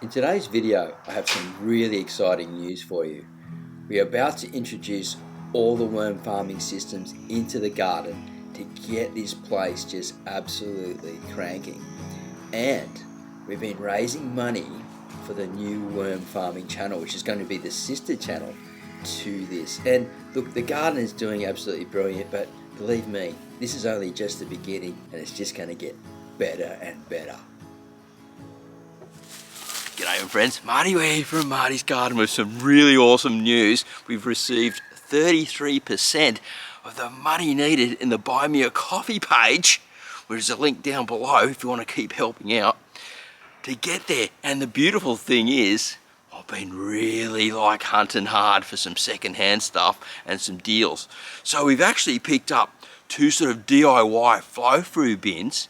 In today's video, I have some really exciting news for you. We are about to introduce all the worm farming systems into the garden to get this place just absolutely cranking. And we've been raising money for the new worm farming channel, which is going to be the sister channel to this. And look, the garden is doing absolutely brilliant, but believe me, this is only just the beginning and it's just going to get better and better. G'day my friends, Marty here from Marty's Garden with some really awesome news. We've received 33% of the money needed in the Buy Me a Coffee page, which is a link down below if you want to keep helping out, to get there. And the beautiful thing is, I've been really hunting hard for some second-hand stuff and some deals. So we've actually picked up two sort of DIY flow-through bins,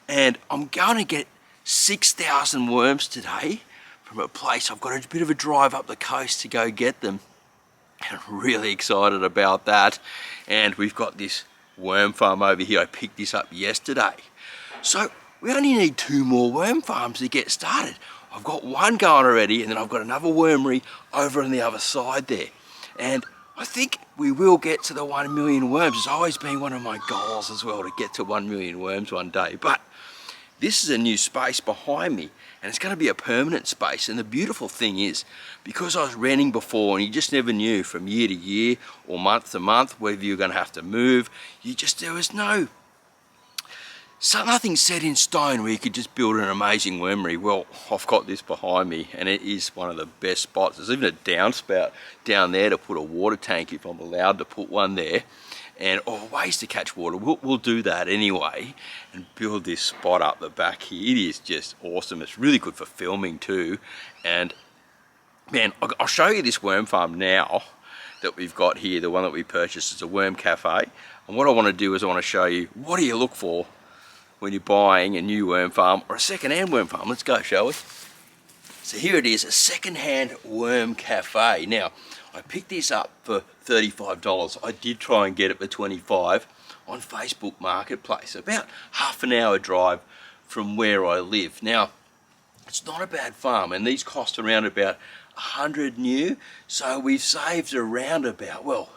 and I'm going to get 6,000 worms today from a place. I've got a bit of a drive up the coast to go get them, and I'm really excited about that. And we've got this worm farm over here. I picked this up yesterday. So we only need 2 more worm farms to get started. I've got one going already, and then I've got another wormery over on the other side there. And I think we will get to the 1 million worms. It's always been one of my goals as well to get to 1 million worms one day. But this is a new space behind me, and it's going to be a permanent space. And the beautiful thing is, because I was renting before and you just never knew from year to year or month to month whether you're going to have to move, there was nothing set in stone where you could just build an amazing wormery. Well, I've got this behind me and it is one of the best spots. There's even a downspout down there to put a water tank if I'm allowed to put one there. And ways to catch water. We'll do that anyway and build this spot up the back here. It is just awesome. It's really good for filming too. And man, I'll show you this worm farm now that we've got here, the one that we purchased. It's a worm cafe. And what I want to do is I want to show you, what do you look for when you're buying a new worm farm or a second-hand worm farm? Let's go, shall we? So here it is, a second-hand worm cafe. Now, I picked this up for $35. I did try and get it for $25 on Facebook Marketplace, about half an hour drive from where I live. Now, it's not a bad farm, and these cost around about 100 new, so we've saved around about, well,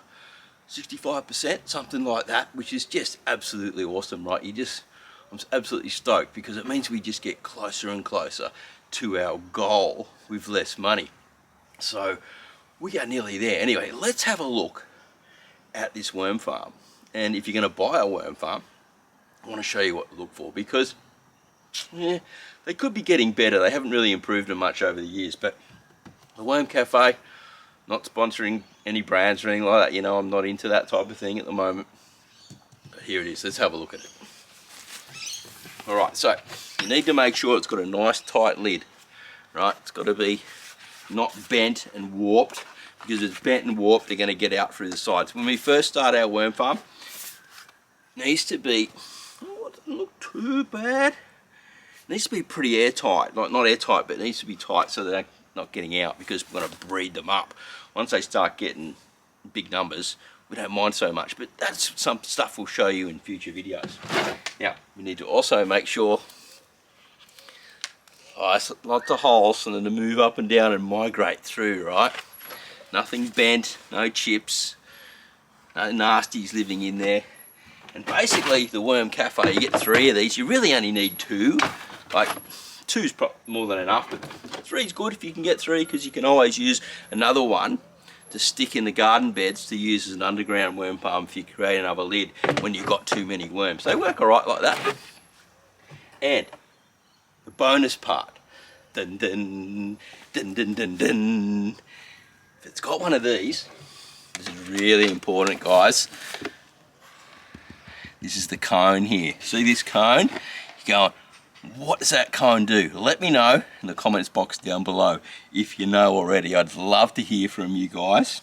65%, something like that, which is just absolutely awesome, right? I'm absolutely stoked because it means we just get closer and closer to our goal with less money. So we are nearly there. Anyway, let's have a look at this worm farm. And if you're going to buy a worm farm, I want to show you what to look for, because they could be getting better. They haven't really improved them much over the years. But the Worm Cafe, not sponsoring any brands or anything like that. You know, I'm not into that type of thing at the moment. But here it is. Let's have a look at it. Alright, so you need to make sure it's got a nice tight lid. Right, it's got to be not bent and warped, because if it's bent and warped, they're going to get out through the sides. When we first start our worm farm, it needs to be, it doesn't look too bad. It needs to be pretty airtight, like not airtight, but it needs to be tight so they're not getting out, because we're going to breed them up. Once they start getting big numbers, we don't mind so much, but that's some stuff we'll show you in future videos. Now, we need to also make sure lots of holes for them to move up and down and migrate through, right? Nothing bent, no chips, no nasties living in there. And basically, the Worm Cafe, you get 3 of these. You really only need 2. Like, 2's more than enough, but 3's good if you can get 3, because you can always use another one to stick in the garden beds to use as an underground worm farm if you create another lid when you've got too many worms. They work alright like that. And the bonus part, dun dun dun dun dun dun. If it's got one of these, this is really important, guys. This is the cone here. See this cone? You're going, what does that cone do? Let me know in the comments box down below if you know already. I'd love to hear from you guys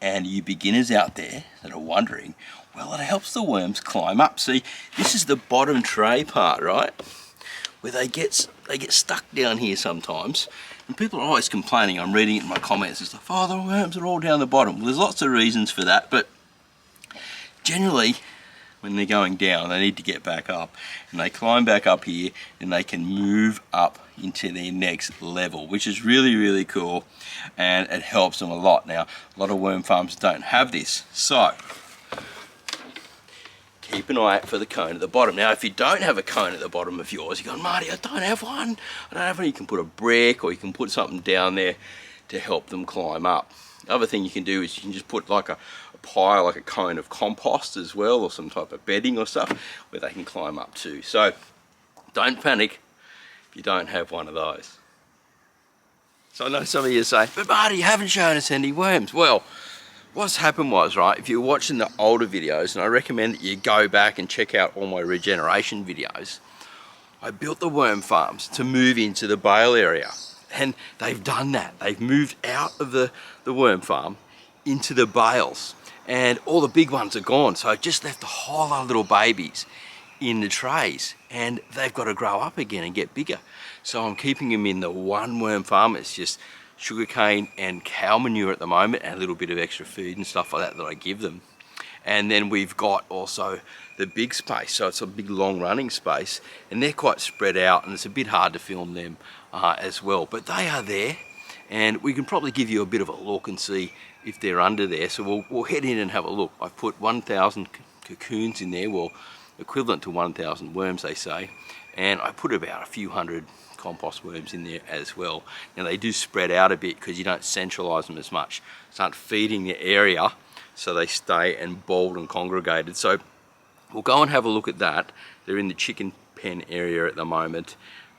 and you beginners out there that are wondering. Well, it helps the worms climb up. See, this is the bottom tray part, right? Where they get stuck down here sometimes, and people are always complaining. I'm reading it in my comments and stuff, oh, the worms are all down the bottom. Well, there's lots of reasons for that, but generally when they're going down, they need to get back up, and they climb back up here and they can move up into their next level, which is really, really cool, and it helps them a lot. Now, a lot of worm farms don't have this, so keep an eye out for the cone at the bottom. Now, if you don't have a cone at the bottom of yours, you're going, Marty, I don't have one. I don't have one. You can put a brick, or you can put something down there to help them climb up. The other thing you can do is you can just put like a pile, like a cone of compost as well, or some type of bedding or stuff where they can climb up to. So don't panic if you don't have one of those. So I know some of you say, but Marty, you haven't shown us any worms. Well, what's happened was, right, if you're watching the older videos, and I recommend that you go back and check out all my regeneration videos, I built the worm farms to move into the bale area, and they've done that. They've moved out of the worm farm into the bales, and all the big ones are gone, so I just left a whole lot of little babies in the trays, and they've got to grow up again and get bigger. So I'm keeping them in the one worm farm. It's just sugarcane and cow manure at the moment, and a little bit of extra food and stuff like that I give them. And then we've got also the big space, so it's a big long running space, and they're quite spread out, and it's a bit hard to film them as well, but they are there, and we can probably give you a bit of a look and see if they're under there. So we'll head in and have a look. I've put 1,000 cocoons in there, well, equivalent to 1,000 worms, they say, and I put about a few hundred compost worms in there as well. Now, they do spread out a bit because you don't centralize them as much. Start feeding the area so they stay and balled and congregated. So we'll go and have a look at that. They're in the chicken pen area at the moment,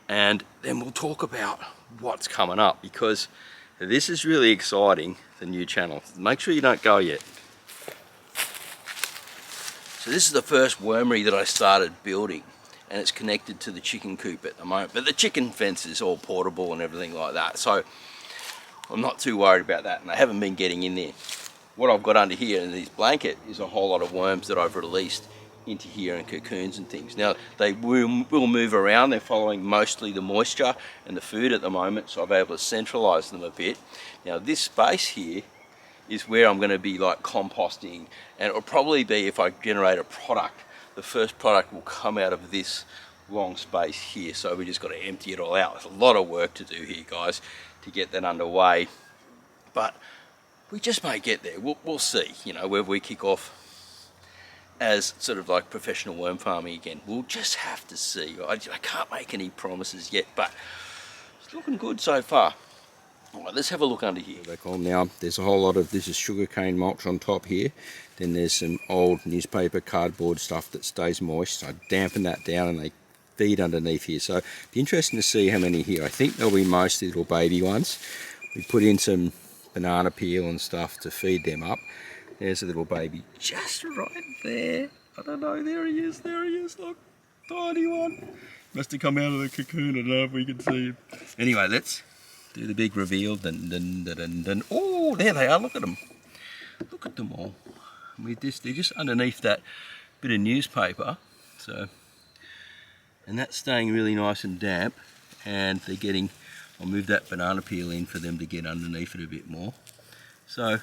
and then we'll talk about what's coming up, because this is really exciting, the new channel. Make sure you don't go yet. So this is the first wormery that I started building, and it's connected to the chicken coop at the moment, but the chicken fence is all portable and everything like that, so I'm not too worried about that, and I haven't been getting in there. What I've got under here in this blanket is a whole lot of worms that I've released into here, and cocoons and things. Now, they will move around. They're following mostly the moisture and the food at the moment, so I'll be able to centralize them a bit. Now, this space here is where I'm going to be like composting, and it'll probably be, if I generate a product, the first product will come out of this long space here. So we just got to empty it all out. There's a lot of work to do here, guys, to get that underway, but we just may get there. We'll see, you know, whether we kick off as sort of like professional worm farming again. We'll just have to see. I can't make any promises yet, but it's looking good so far. All right, let's have a look under here. Back on now, there's a whole lot of, this is sugarcane mulch on top here. Then there's some old newspaper, cardboard stuff that stays moist. So I dampen that down and they feed underneath here. So it'd be interesting to see how many here. I think there'll be mostly little baby ones. We put in some banana peel and stuff to feed them up. There's a little baby just right there. I don't know, there he is, look. Tiny one. Must have come out of the cocoon, I don't know if we can see him. Anyway, let's do the big reveal. Dun, dun, dun, dun, dun. Oh, there they are, look at them. Look at them all. With this, they're just underneath that bit of newspaper. So, and that's staying really nice and damp, and they're getting, I'll move that banana peel in for them to get underneath it a bit more. So,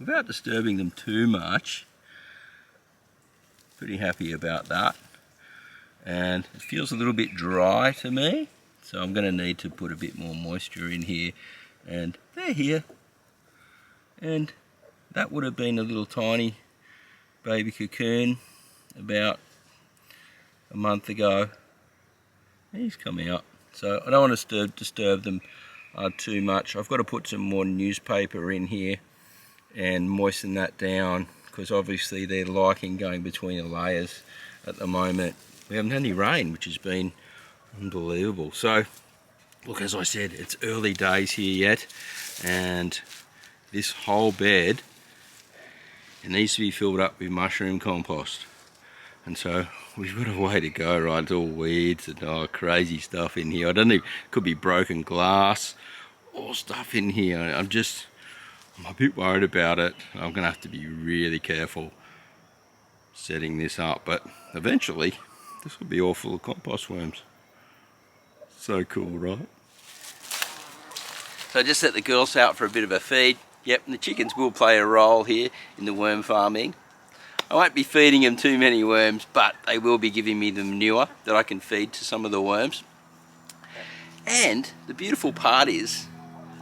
without disturbing them too much, pretty happy about that. And it feels a little bit dry to me, so I'm going to need to put a bit more moisture in here. And they're here, and that would have been a little tiny baby cocoon about a month ago. He's come out, so I don't want to disturb them too much. I've got to put some more newspaper in here and moisten that down, because obviously they're liking going between the layers at the moment. We haven't had any rain, which has been unbelievable. So look, as I said, it's early days here yet, and this whole bed, it needs to be filled up with mushroom compost. And so we've got a way to go, right? It's all weeds and crazy stuff in here. I don't know, could be broken glass, all stuff in here. I'm a bit worried about it. I'm going to have to be really careful setting this up, but eventually this will be all full of compost worms. So cool, right? So I just let the girls out for a bit of a feed. Yep, and the chickens will play a role here in the worm farming. I won't be feeding them too many worms, but they will be giving me the manure that I can feed to some of the worms. And the beautiful part is,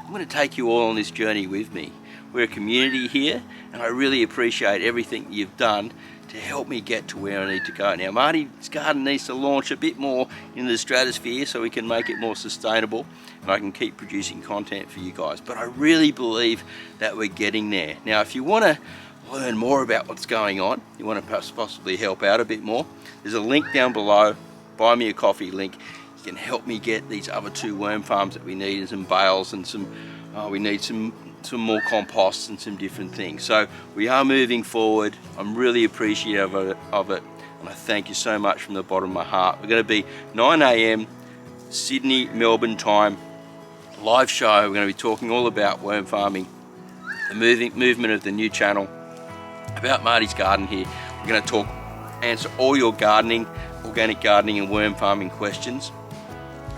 I'm going to take you all on this journey with me. We're a community here, and I really appreciate everything you've done to help me get to where I need to go. Now, Marty's garden needs to launch a bit more into the stratosphere so we can make it more sustainable and I can keep producing content for you guys. But I really believe that we're getting there. Now, if you want to learn more about what's going on, you want to possibly help out a bit more, there's a link down below, buy me a coffee link. You can help me get these other 2 worm farms that we need, and some bales, and we need some more compost and some different things. So we are moving forward. I'm really appreciative of it, and I thank you so much from the bottom of my heart. We're going to be 9 AM Sydney, Melbourne time, live show. We're going to be talking all about worm farming, the movement of the new channel, about Marty's garden here. We're going to answer all your gardening, organic gardening and worm farming questions,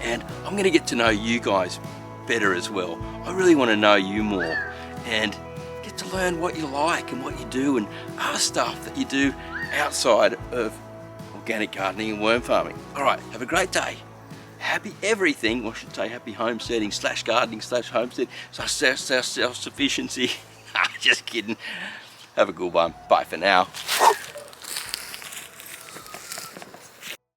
and I'm going to get to know you guys better as well. I really want to know you more and get to learn what you like and what you do and other stuff that you do outside of organic gardening and worm farming. All right, have a great day. Happy everything, or I should say happy homesteading / gardening / homestead / self-sufficiency. Just kidding. Have a good one. Bye for now.